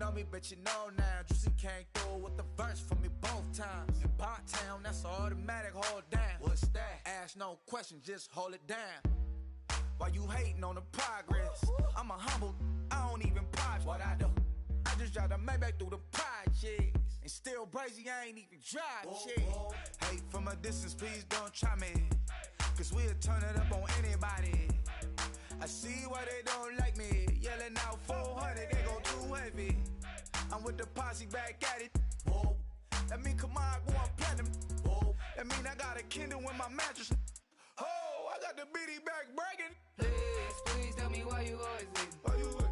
know me, but you know now. Juicy came through with the verse for me both times. In Bot Town, that's automatic, hold down. What's that? Ask no question, just hold it down. Why you hating on the progress? I'm a humble, I don't even pop. What I do? I just drive the Maybach through the projects. And still brazy, I ain't even drive shit. Hate from a distance, please don't try me. Cause we'll turn it up on anybody. I see why they don't like me. Yelling out 400, they go too heavy. I'm with the posse back at it. Whoa. That mean come on, go on platinum. Whoa. That mean I got a Kindle in my mattress. Oh, I got the bitty back bragging. Please, please tell me why you always hate. Why you wait?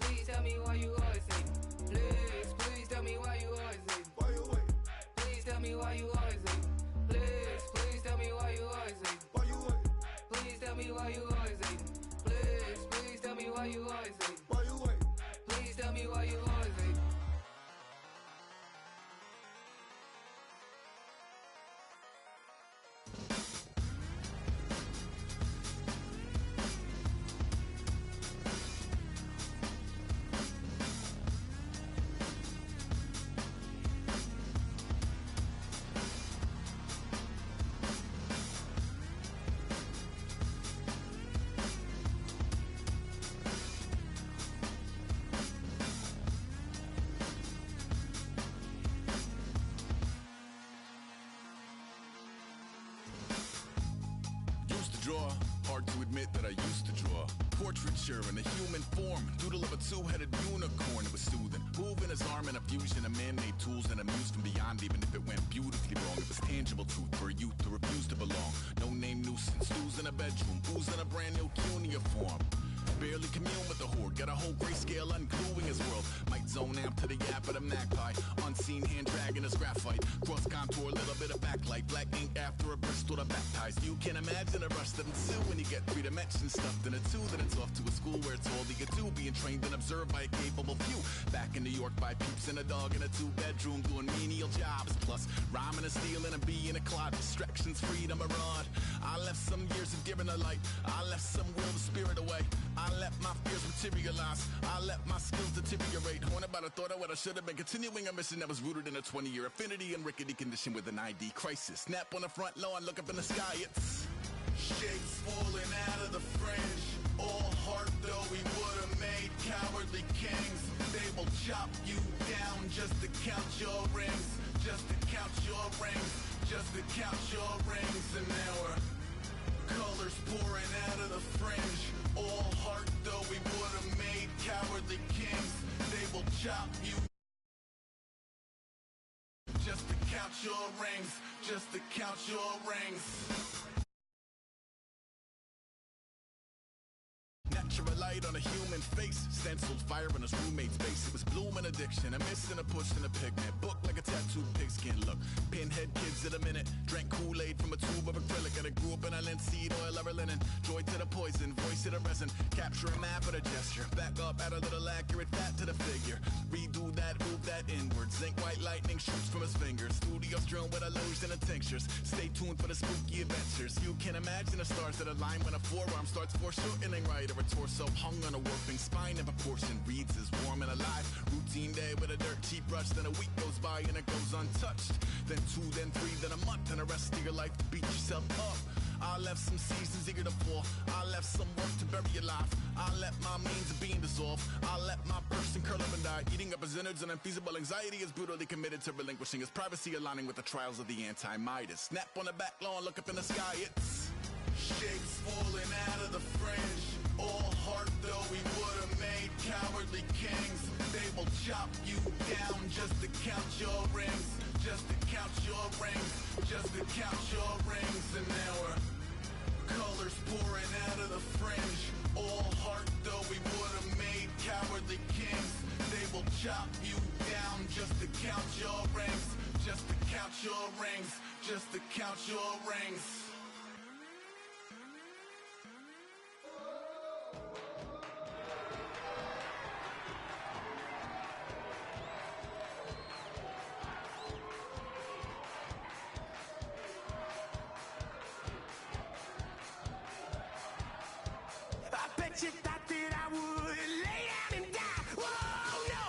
Please tell me why you always hate. Please, please tell me why you always hate. Why you wait? Please tell me why you always hate. Please, please tell me why you always hate. Why you wait? Please tell me why you always hate. Please, please tell me why you always hate. Why you wait? Please tell me why you always hate. Draw, hard to admit that I used to draw. Portraiture in a human form, doodle of a two-headed unicorn. It was soothing, moving his arm in a fusion of man-made tools and amused from beyond. Even if it went beautifully wrong, it was tangible truth for a youth to refuse to belong. No name nuisance, who's in a bedroom, who's in a brand new cuneiform. Barely commune with the horde, got a whole grayscale ungluing his world. Might zone amp to the yap of the magpie, unseen hand dragging his graphite. Cross contour, little bit of backlight, black ink after a Bristol to baptize. You can imagine a rush that ensue when you get 3 dimensions stuffed in a 2. Then it's off to a school where it's all that you do, being trained and observed by a capable few. Back in New York by peeps and a dog in a 2-bedroom doing menial jobs. Plus rhyming and stealing, a bee in a cloud, distractions, freedom, a rod. I left some years of giving a light, I left some will, the spirit away. I let my fears materialize, I let my skills deteriorate. Haunted by the thought of what I should have been, continuing a mission that was rooted in a 20-year affinity and rickety condition with an ID crisis. Snap on the front lawn, look up in the sky, it's shapes falling out of the fringe. All heart though we would have made cowardly kings. They will chop you down just to count your rings, just to count your rings, just to count your rings. And now we're colors pouring out of the fringe. All heart though we would have made cowardly kings. They will chop you just to count your rings, just to count your rings. Natural light on a human face, stenciled fire in his roommate's face. It was blooming addiction, a missing, a push, and a pigment. Book like a tattooed pigskin look. Pinhead kids in a minute, drank Kool-Aid from a tube of acrylic, and I grew up in a linseed oil ever linen. Joy to the poison, voice to the resin, capture a map of the gesture. Back up, add a little accurate fat to the figure. Redo that, move that inward. Zinc white lightning shoots from his fingers. Studio strewn with illusion and tinctures. Stay tuned for the spooky adventures. You can imagine the stars that align when a forearm starts foreshortening right, or a torso hung on a warping spine in proportion. Reads as warm and alive. Routine day with a dirt cheap brush. Then a week goes by and it goes untouched. Then 2, then 3, then a month, and the rest of your life to beat yourself up. I left some seasons eager to fall. I left some work to bury your life. I let my means of being dissolve. I let my person curl up and die. Eating up his innards and unfeasible anxiety is brutally committed to relinquishing his privacy, aligning with the trials of the anti-Midas. Snap on the back lawn, look up in the sky, it's shapes falling out of the fringe. All heart though we would have made cowardly kings. They will chop you down just to count your rings, just to count your rings, just to count your rings. And now we're colors pouring out of the fringe. All heart though we would have made cowardly kings. They will chop you down just to count your rings, just to count your rings, just to count your rings. I bet you thought that I would lay down and die. Whoa, no!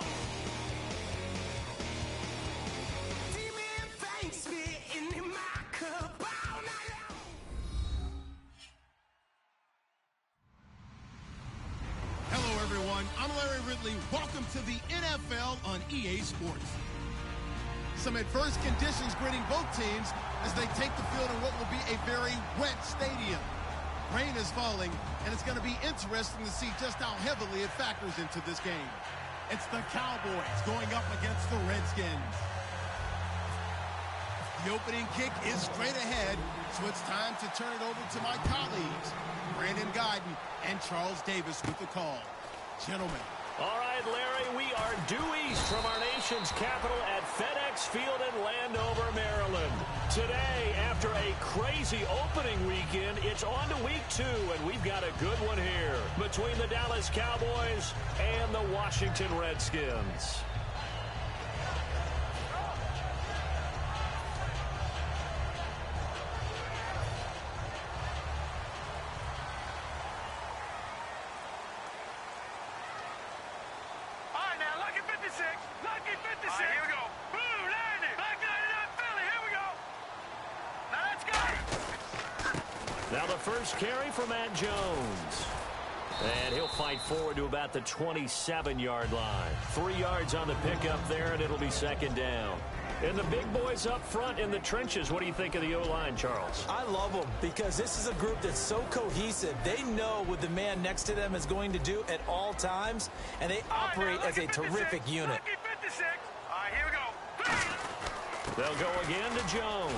I'm Larry Ridley. Welcome to the NFL on EA Sports. Some adverse conditions greeting both teams as they take the field in what will be a very wet stadium. Rain is falling, and it's going to be interesting to see just how heavily it factors into this game. It's the Cowboys going up against the Redskins. The opening kick is straight ahead, so it's time to turn it over to my colleagues, Brandon Guyton and Charles Davis with the call. Gentlemen. All right, Larry, we are due east from our nation's capital at FedEx Field in Landover, Maryland. Today, after a crazy opening weekend, it's on to week 2, and we've got a good one here between the Dallas Cowboys and the Washington Redskins. Now the first carry for Matt Jones. And he'll fight forward to about the 27-yard line. 3 yards on the pickup there, and it'll be second down. And the big boys up front in the trenches, what do you think of the O-line, Charles? I love them because this is a group that's so cohesive. They know what the man next to them is going to do at all times, and they operate as a terrific unit. They'll go again to Jones.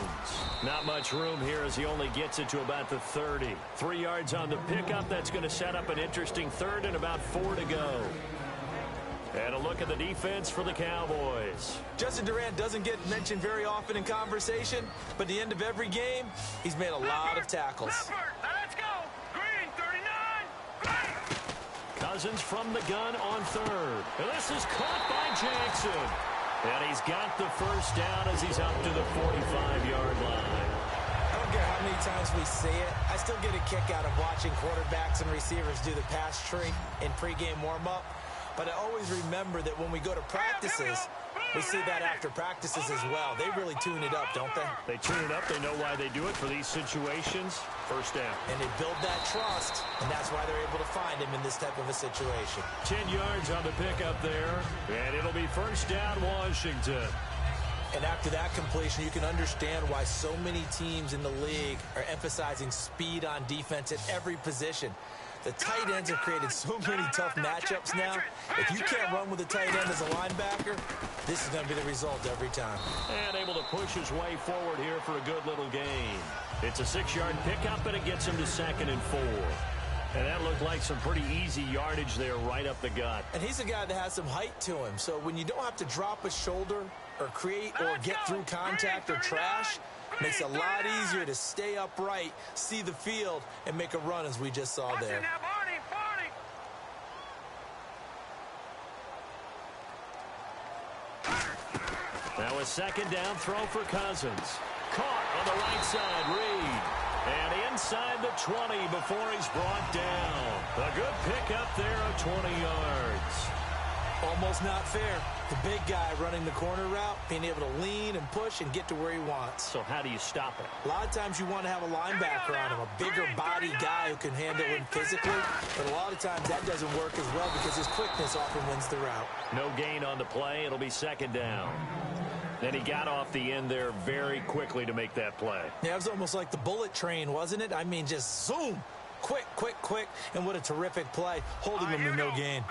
Not much room here as he only gets it to about the 30. 3 yards on the pickup. That's going to set up an interesting third and about 4 to go. And a look at the defense for the Cowboys. Justin Durant doesn't get mentioned very often in conversation, but at the end of every game, he's made a lot of tackles. Let's go. Green, 39. Cousins from the gun on third. And this is caught by Jackson. And he's got the first down as he's up to the 45-yard line. I don't care how many times we see it. I still get a kick out of watching quarterbacks and receivers do the pass tree in pregame warm-up. But I always remember that when we go to practices, we see that after practices as well. They really tune it up, don't they? They tune it up. They know why they do it for these situations. First down. And they build that trust, and that's why they're able to find him in this type of a situation. 10 yards on the pickup there, and it'll be first down, Washington. And after that completion, you can understand why so many teams in the league are emphasizing speed on defense at every position. The tight ends have created so many tough matchups now. If you can't run with a tight end as a linebacker, this is going to be the result every time. And able to push his way forward here for a good little gain. It's a 6-yard pickup, and it gets him to 2nd and 4. And that looked like some pretty easy yardage there right up the gut. And he's a guy that has some height to him. So when you don't have to drop a shoulder or create or get through contact or trash, makes it a lot easier to stay upright, see the field, and make a run as we just saw there. Now a second down throw for Cousins. Caught on the right side, Reed. And inside the 20 before he's brought down. A good pickup there of 20 yards. Almost not fair. The big guy running the corner route, being able to lean and push and get to where he wants. So how do you stop it? A lot of times you want to have a linebacker on him, a bigger body guy who can handle him physically. But a lot of times that doesn't work as well because his quickness often wins the route. No gain on the play. It'll be second down. Then he got off the end there very quickly to make that play. Yeah, it was almost like the bullet train, wasn't it? I mean, just zoom. Quick, quick, quick. And what a terrific play, holding him to no gain.